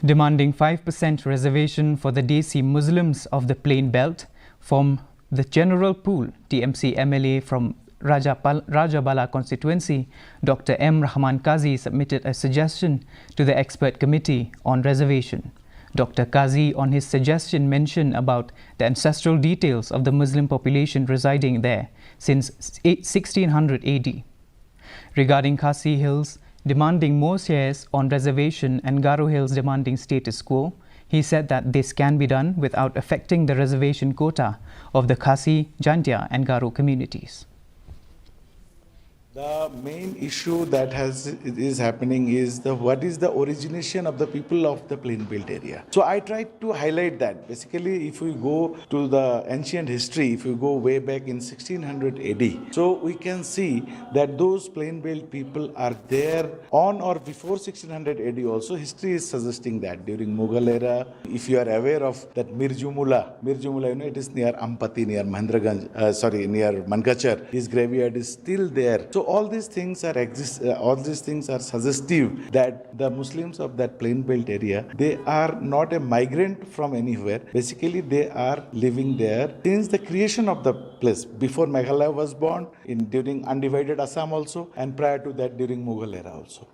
demanding 5% reservation for the Desi Muslims of the Plain Belt from the general pool. TMC MLA from Rajabala constituency, Dr. M. Rahman Kazi, submitted a suggestion to the expert committee on reservation. Dr. Kazi, on his suggestion, mentioned about the ancestral details of the Muslim population residing there since 1600 AD. Regarding Khasi Hills demanding more shares on reservation and Garo Hills demanding status quo, he said that this can be done without affecting the reservation quota of the Khasi, Jantia and Garo communities. The main issue that is happening is what is the origination of the people of the plain belt area. So I tried to highlight that. Basically, if we go to the ancient history, if we go way back in 1600 AD, so we can see that those plain belt people are there on or before 1600 AD also. History is suggesting that during Mughal era, if you are aware of that Mirjumula, it is near Ampati, near Mahendraganj, near Mankachar. His graveyard is still there. So all these things are suggestive that the Muslims of that plain belt area, they are not a migrant from anywhere. Basically, they are living there since the creation of the place, before Meghalaya was born, during undivided Assam also, and prior to that during Mughal era also.